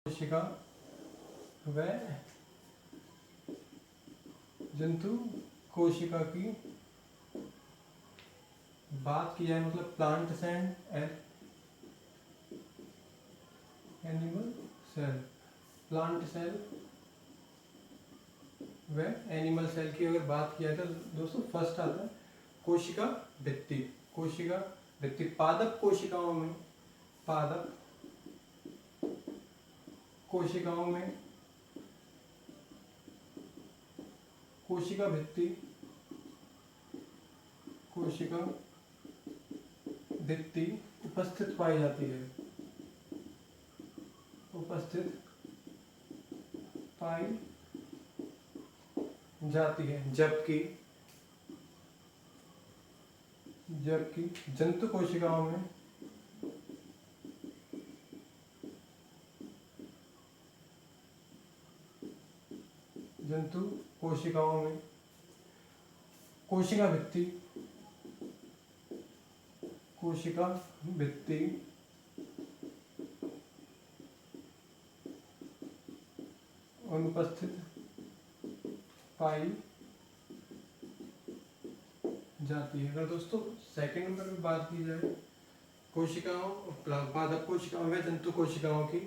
कोशिका व जंतु कोशिका की बात की जाए, मतलब plants and animal cell, plant cell व एनिमल सेल की अगर बात किया जाए तो दोस्तों फर्स्ट आता है कोशिका भित्ति। कोशिका भित्ति पादप कोशिकाओं में, पादप कोशिकाओं में कोशिका भित्ति, कोशिका भित्ति उपस्थित पाई जाती है, उपस्थित पाई जाती है। जबकि जंतु कोशिकाओं में कोशिका भित्ति अनुपस्थित पाई जाती है। अगर दोस्तों सेकंड नंबर पे बात की जाए कोशिकाओं, पादप कोशिकाओं में जंतु कोशिकाओं की,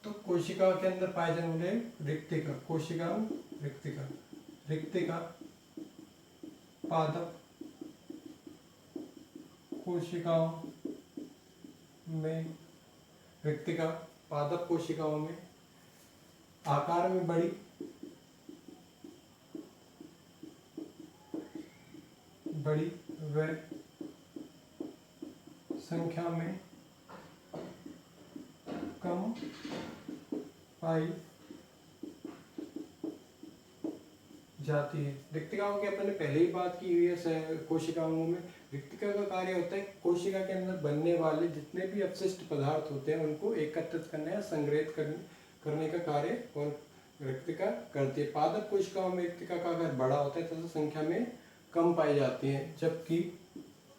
तो कोशिका के अंदर पाए जाने वाले रिक्तिका, रिक्तिका पादप कोशिकाओं में, रिक्तिका पादप कोशिकाओं में आकार में बड़ी, व संख्या में कम पाई जाती है। रिक्तिकाओं की अपन ने पहले ही बात की हुई है। कोशिकाओं में रिक्तिका का कार्य होता है कोशिका के अंदर बनने वाले जितने भी अपशिष्ट पदार्थ होते हैं उनको एकत्रित करने या संग्रहित करने का कार्य और रिक्तिका करती है। पादप कोशिकाओं में रिक्तिका का आकार बड़ा होता है तथा संख्या में कम पाई जाती है। जबकि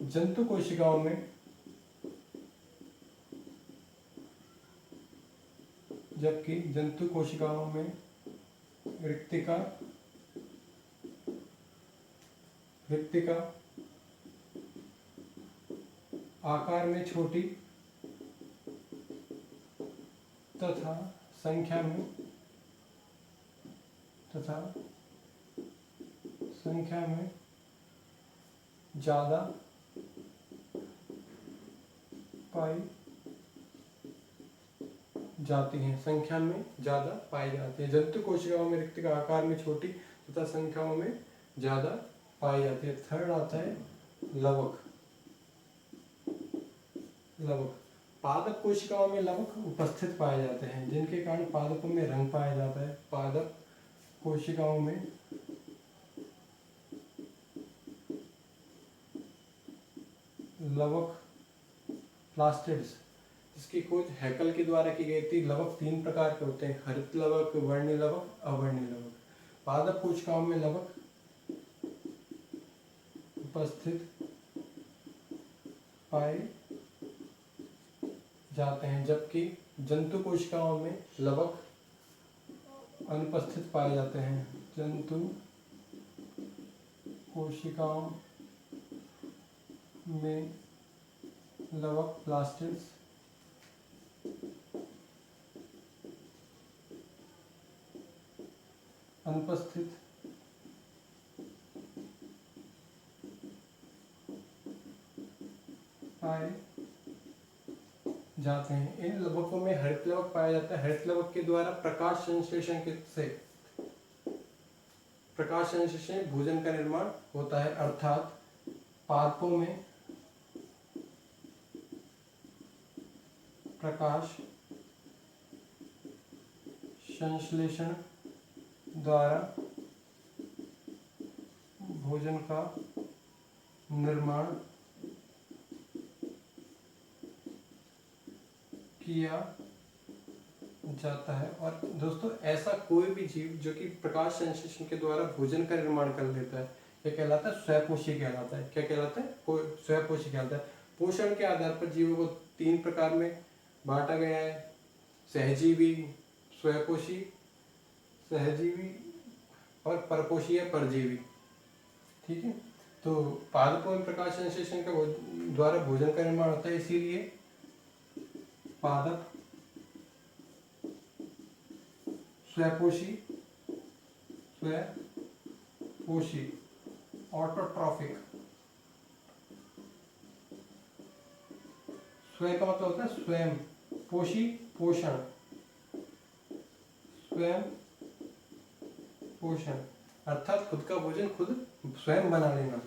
जंतु कोशिकाओं में रिक्तिका आकार में छोटी तथा संख्या में ज्यादा पाई जाती हैं, संख्या में ज्यादा पाई जाती है। जंतु कोशिकाओं में रिक्तिका आकार में छोटी तथा संख्याओं में ज्यादा पाई जाती है। थर्ड आता है लवक। पादप कोशिकाओं में लवक उपस्थित पाए जाते हैं जिनके कारण पादपों में रंग पाया जाता है। पादप कोशिकाओं में लवक प्लास्टिड्स, जिसकी खोज हैकल के द्वारा की गई थी। लवक 3 प्रकार के होते हैं, हरित लवक, वर्णी लवक, अवर्णी लवक। पादप कोशिकाओं में लवक उपस्थित पाए जाते हैं जबकि जंतु कोशिकाओं में लवक अनुपस्थित पाए जाते हैं। जंतु कोशिकाओं में लवक प्लास्टिड्स अनुपस्थित पाए जाते हैं। इन लवकों में हरित लवक पाया जाता है। हरित लवक के द्वारा प्रकाश संश्लेषण से भोजन का निर्माण होता है, अर्थात पादपों में प्रकाश संश्लेषण द्वारा भोजन का निर्माण किया जाता है। और दोस्तों ऐसा कोई भी जीव जो कि प्रकाश संश्लेषण के द्वारा भोजन का निर्माण कर लेता है, क्या कहलाता है? स्वयपोषी कहलाता है। क्या कहलाता है? स्वयपोषी कहलाता है। पोषण के आधार पर जीवों को 3 प्रकार में बांटा गया है, सहजीवी, स्वयपोषी, सहजीवी और परपोषी या परजीवी। ठीक है, तो पादपों में प्रकाश संश्लेषण का द्वारा भोजन का निर्माण होता है, इसीलिए पादप स्वयपोषी, ऑटोट्रॉफिक। स्वयं का मतलब होता है स्वयं, पोषी पोषण, स्वयं पोषण अर्थात खुद का भोजन खुद स्वयं बना लेना,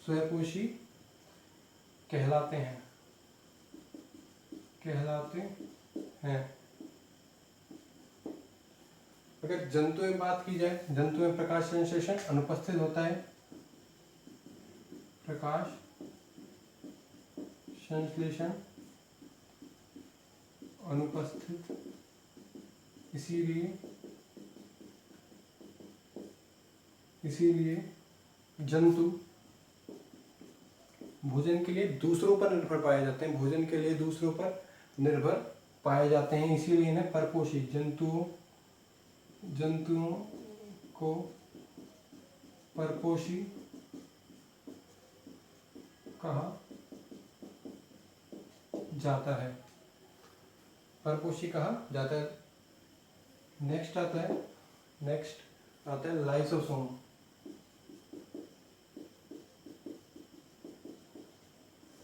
स्वयपोषी कहलाते हैं। अगर जंतु में बात की जाए, जंतु में प्रकाश संश्लेषण अनुपस्थित होता है, प्रकाश संश्लेषण अनुपस्थित, इसीलिए जंतु भोजन के लिए दूसरों पर निर्भर पाए जाते हैं, भोजन के लिए दूसरों पर निर्भर पाए जाते हैं, इसीलिए इन्हें परपोषी, जंतुओं को परपोषी कहा जाता है, परपोषी कहा जाता है। नेक्स्ट आता है लाइसोसोम।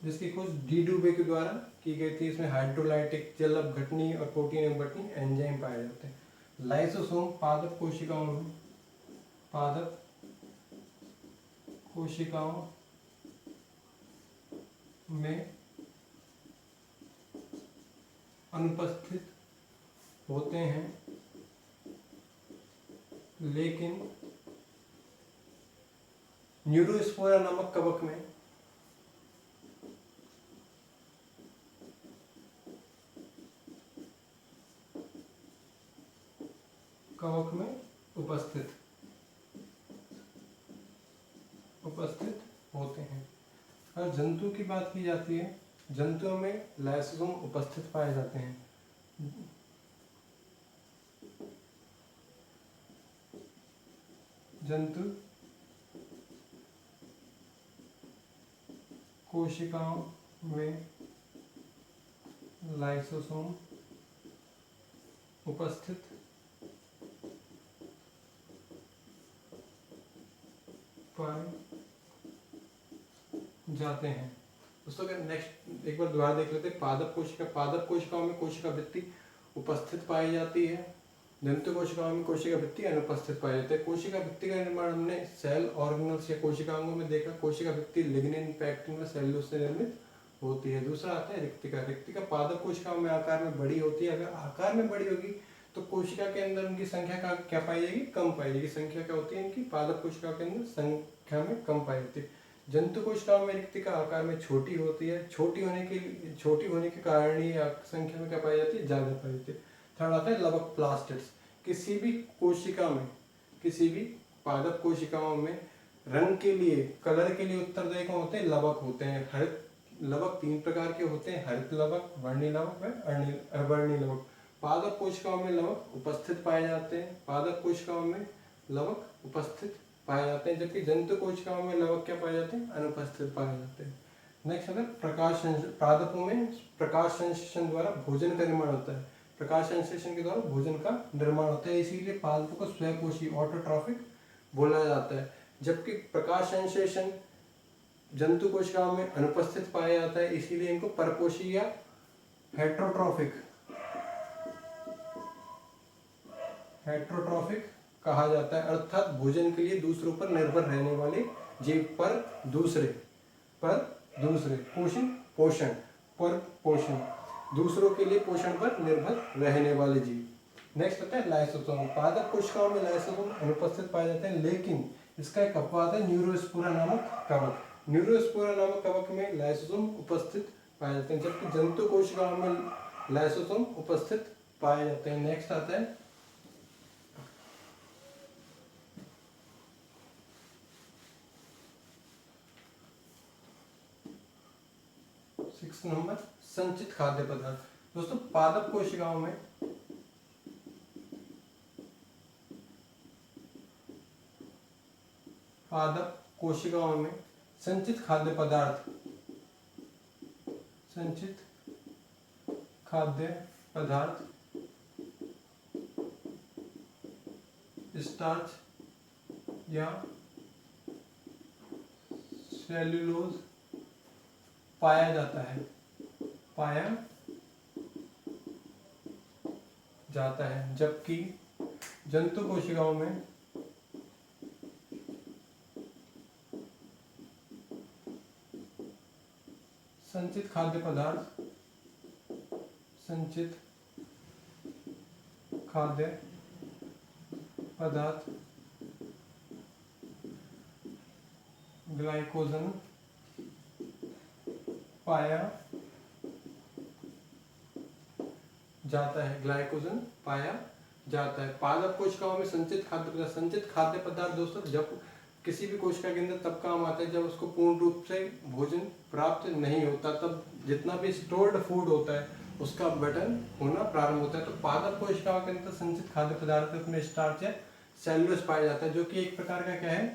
जिसकी खोज डी डुबे के द्वारा की गई थी। इसमें हाइड्रोलाइटिक जल अपघटनी और प्रोटीन अपघटनी एंजाइम पाए जाते हैं। लाइसोसोम पादप कोशिकाओं में अनुपस्थित होते हैं, लेकिन न्यूरोस्पोरा नामक कवक में उपस्थित होते हैं। और जंतु की बात की जाती है, जंतुओं में लाइसोसोम उपस्थित पाए जाते हैं। जंतु कोशिकाओं में लाइसोसोम उपस्थित पाए जाते हैं। दोस्तों अगर नेक्स्ट एक बार दोबारा देख लेते हैं, पादप कोशिकाओं में कोशिका वृत्ति उपस्थित पाई जाती है, जंतु कोशिकाओं में कोशिका वृत्ति अनुपस्थित पाई जाती है। कोशिका वृत्ति का निर्माण हमने सेल ऑर्गेनल्स या कोशिकांगों में देखा। कोशिका वृत्ति लिग्निन, पैक्टिन व सेल्यूलोज से निर्मित होती है। दूसरा आता है रिक्तिका पादप कोशिकाओं में आकार में बड़ी होती है। अगर आकार में बड़ी होगी तो कोशिका के अंदर उनकी संख्या का क्या पाई जाएगी, कम पाई जाएगी। संख्या क्या होती है इनकी, पादप कोशिकाओं के अंदर संख्या में कम पाई जाती है। जंतु कोशिकाओं में रिक्तिका आकार में छोटी होती है, छोटी होने के कारण ही संख्या में क्या पाई जाती है, ज्यादा पाई जाती है। थर्ड आता है लवक प्लास्टिड्स। किसी भी पादप कोशिकाओं में रंग के लिए, कलर के लिए उत्तरदायी कौन होते हैं, लवक होते हैं। हरित लवक 3 प्रकार के होते हैं, हरित लवक, वर्णी लवक व अवर्णी लवक। पादप कोशिकाओं में लवक उपस्थित पाए जाते हैं, जबकि जंतु कोशिकाओं में लवक क्या पाए जाते हैं, अनुपस्थित पाए जाते हैं। नेक्स्ट अगर पादपों में प्रकाश संश्लेषण द्वारा भोजन का निर्माण होता है। प्रकाश संश्लेषण के द्वारा भोजन का निर्माण होता है, इसीलिए पादपों को स्वयपोषी ऑटोट्रॉफिक बोला जाता है। जबकि प्रकाश संश्लेषण जंतु कोशिकाओं में अनुपस्थित पाया जाता है, इसीलिए इनको परपोषी या हेट्रोट्रॉफिक कहा जाता है। अर्थात भोजन के लिए दूसरों पर निर्भर रहने वाले जीव, पोषण दूसरों के लिए पोषण पर निर्भर रहने वाले जीव। नेक्स्ट आता है लाइसोसोम। पादप कोशिकाओं में लाइसोसोम अनुपस्थित पाए जाते हैं, लेकिन इसका एक अपवाद है न्यूरोस्पोरा नामक कवक में लाइसोसोम उपस्थित पाए जाते हैं, जबकि जंतु कोशिकाओं में लाइसोसोम उपस्थित पाए जाते हैं। नेक्स्ट आता है नंबर संचित खाद्य पदार्थ। दोस्तों पादप कोशिकाओं में पादप कोशिकाओं में संचित खाद्य पदार्थ स्टार्च या सेल्यूलोज पाया जाता है, जबकि जंतु कोशिकाओं में संचित खाद्य पदार्थ ग्लाइकोजन पाया जाता है। पादप कोशिकाओं में संचित खाद्य पदार्थ दोस्तों जब किसी भी कोशिका के अंदर तब काम आता है जब उसको पूर्ण रूप से भोजन प्राप्त नहीं होता, तब जितना भी स्टोर्ड फूड होता है उसका बटन होना प्रारंभ होता है। तो पादप कोशिकाओं के अंदर संचित खाद्य पदार्थ में स्टार्च या सेल्यूलोज पाया जाता है, जो कि एक प्रकार का क्या है,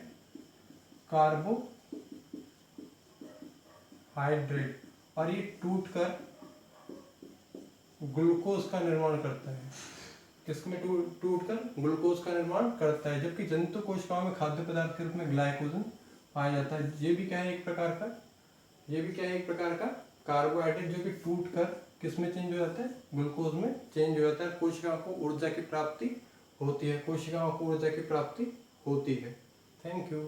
कार्बोहाइड्रेट, और ये टूटकर ग्लूकोज का निर्माण करता है। किसमें टूटकर ग्लूकोज का निर्माण करता है, जबकि जंतु कोशिकाओं में खाद्य पदार्थ के रूप में ग्लाइकोजन पाया जाता है। ये भी क्या है, एक प्रकार का कार्बोहाइड्रेट, जो कि टूटकर किसमें चेंज हो जाता है, ग्लूकोज में चेंज हो जाता है। कोशिकाओं को ऊर्जा की प्राप्ति होती है। Thank you.